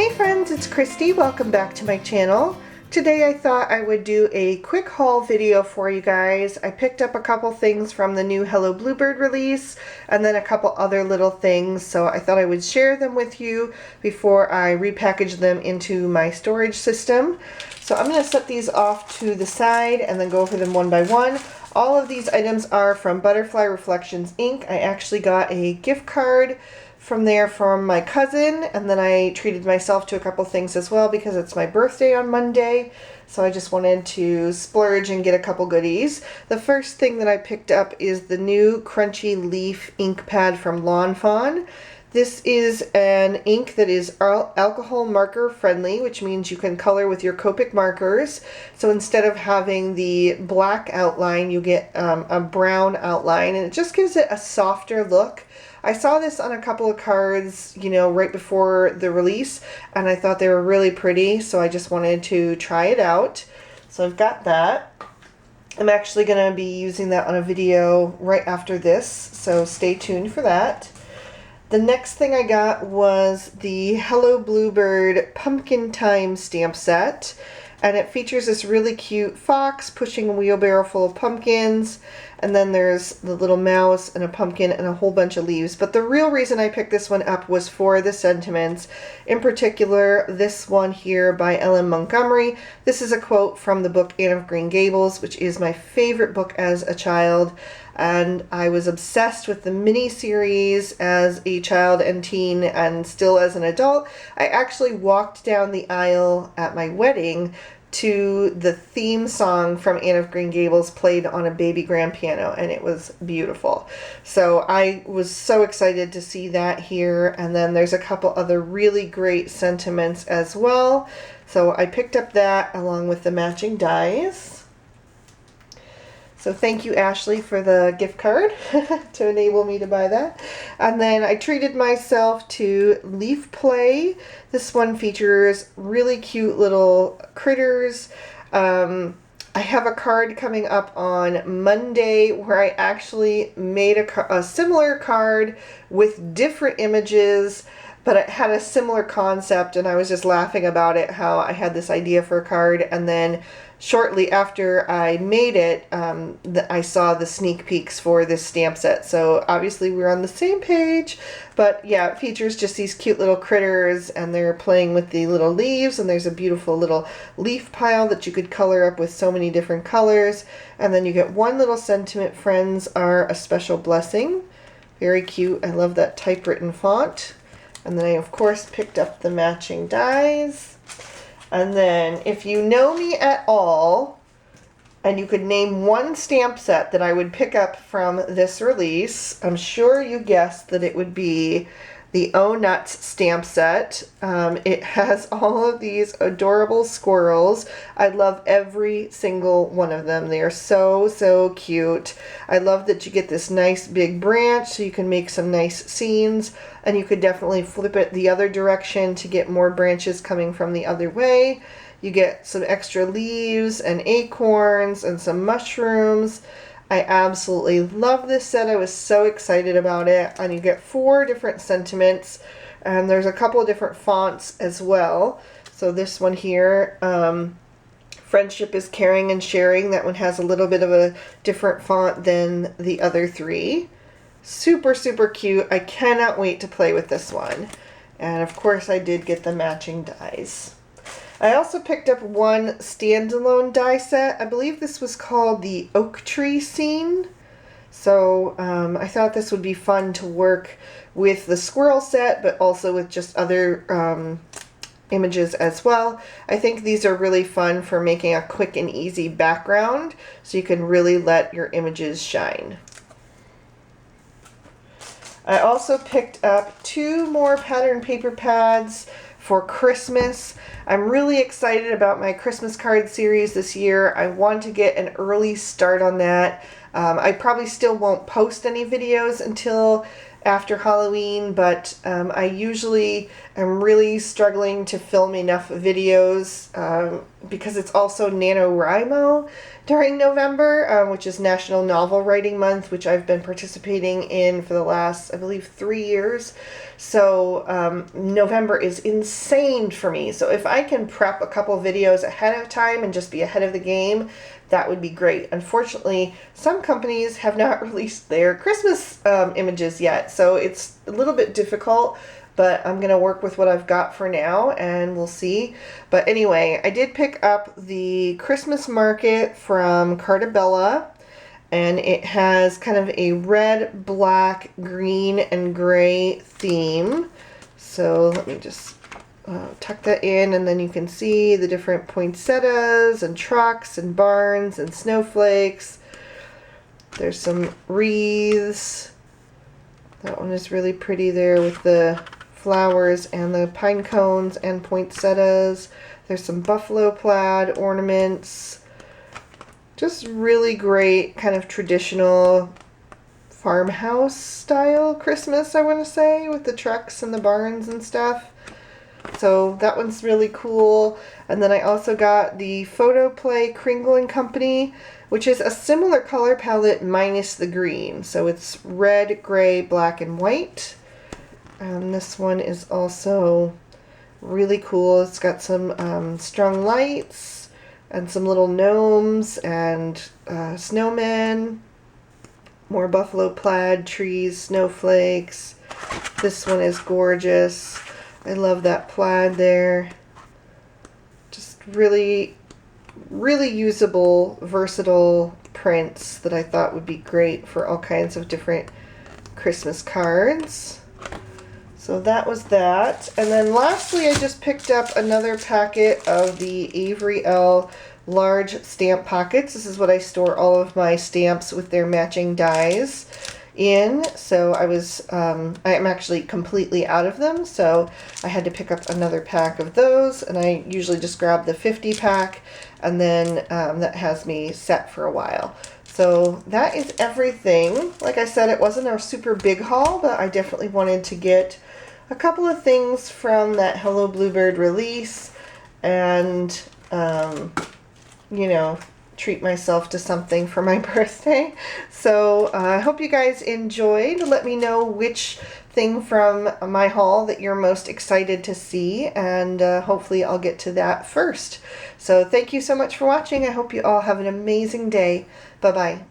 Hey friends, it's Christy. Welcome back to my channel. Today I thought I would do a quick haul video for you guys. I picked up a couple things from the new Hello Bluebird release and then a couple other little things, so I thought I would share them with you before I repackage them into my storage system. So I'm going to set these off to the side and then go over them one by one. All of these items are from Butterfly Reflections Inc. I actually got a gift card from there from my cousin, and then I treated myself to a couple things as well because it's my birthday on Monday, so I just wanted to splurge and get a couple goodies. The first thing that I picked up is the new Crunchy Leaf ink pad from Lawn Fawn. This is an ink that is alcohol marker friendly, which means you can color with your Copic markers. So instead of having the black outline, you get a brown outline, and it just gives it a softer look. I saw this on a couple of cards, you know, right before the release, and I thought they were really pretty, so I just wanted to try it out. So I've got that. I'm actually going to be using that on a video right after this, so stay tuned for that. The next thing I got was the Hello Bluebird Pumpkin Time stamp set, and it features this really cute fox pushing a wheelbarrow full of pumpkins, and then there's the little mouse and a pumpkin and a whole bunch of leaves. But the real reason I picked this one up was for the sentiments, in particular this one here by Ellen Montgomery. This is a quote from the book Anne of Green Gables, which is my favorite book as a child, and I was obsessed with the mini-series as a child and teen, and still as an adult. I actually walked down the aisle at my wedding to the theme song from Anne of Green Gables played on a baby grand piano, and it was beautiful. So I was so excited to see that here, and then there's a couple other really great sentiments as well. So I picked up that along with the matching dies. So thank you, Ashley, for the gift card to enable me to buy that. And then I treated myself to Leaf Play. This one features really cute little critters. I have a card coming up on Monday where I actually made a similar card with different images, but it had a similar concept, and I was just laughing about it, how I had this idea for a card, and then shortly after I made it, I saw the sneak peeks for this stamp set. So obviously we're on the same page, but yeah, it features just these cute little critters, and they're playing with the little leaves, and there's a beautiful little leaf pile that you could color up with so many different colors. And then you get one little sentiment: friends are a special blessing. Very cute. I love that typewritten font. And then I, of course, picked up the matching dies. And then, if you know me at all, and you could name one stamp set that I would pick up from this release, I'm sure you guessed that it would be the Oh Nuts stamp set. It has all of these adorable squirrels. I love every single one of them. They are so, so cute. I love that you get this nice big branch so you can make some nice scenes, and you could definitely flip it the other direction to get more branches coming from the other way. You get some extra leaves and acorns and some mushrooms. I absolutely love this set. I was so excited about it. And you get 4 different sentiments, and there's a couple of different fonts as well. So this one here, Friendship is Caring and Sharing. That one has a little bit of a different font than the other 3. Super, super cute. I cannot wait to play with this one. And of course I did get the matching dies. I also picked up one standalone die set. I believe this was called the Oak Tree Scene. So I thought this would be fun to work with the squirrel set, but also with just other images as well. I think these are really fun for making a quick and easy background, so you can really let your images shine. I also picked up 2 more pattern paper pads for Christmas. I'm really excited about my Christmas card series this year. I want to get an early start on that. I probably still won't post any videos until after Halloween, but I usually am really struggling to film enough videos because it's also NaNoWriMo during November, which is National Novel Writing Month, which I've been participating in for the last, I believe, 3 years. So November is insane for me. So if I can prep a couple videos ahead of time and just be ahead of the game, that would be great. Unfortunately, some companies have not released their Christmas images yet, so it's a little bit difficult. But I'm going to work with what I've got for now, and we'll see. But anyway, I did pick up the Christmas market from Cartabella, and it has kind of a red, black, green, and gray theme. So let me just tuck that in, and then you can see the different poinsettias and trucks and barns and snowflakes. There's some wreaths. That one is really pretty there with the flowers and the pine cones and poinsettias. There's some buffalo plaid ornaments. Just really great kind of traditional farmhouse style Christmas, I want to say, with the trucks and the barns and stuff. So that one's really cool. And then I also got the Photoplay Kringle and Company, which is a similar color palette minus the green. So it's red, gray, black, and white. And this one is also really cool. It's got some strung lights and some little gnomes and snowmen, more buffalo plaid, trees, snowflakes. This one is gorgeous. I love that plaid there. Just really, really usable, versatile prints that I thought would be great for all kinds of different Christmas cards. So that was that. And then lastly, I just picked up another packet of the Avery Elle large stamp pockets. This is what I store all of my stamps with their matching dies in. So I am actually completely out of them, so I had to pick up another pack of those, and I usually just grab the 50 pack, and then that has me set for a while. So that is everything. Like I said, it wasn't a super big haul, but I definitely wanted to get a couple of things from that Hello Bluebird release and, you know, treat myself to something for my birthday. So I hope you guys enjoyed. Let me know which thing from my haul that you're most excited to see, and hopefully I'll get to that first. So thank you so much for watching. I hope you all have an amazing day. Bye-bye.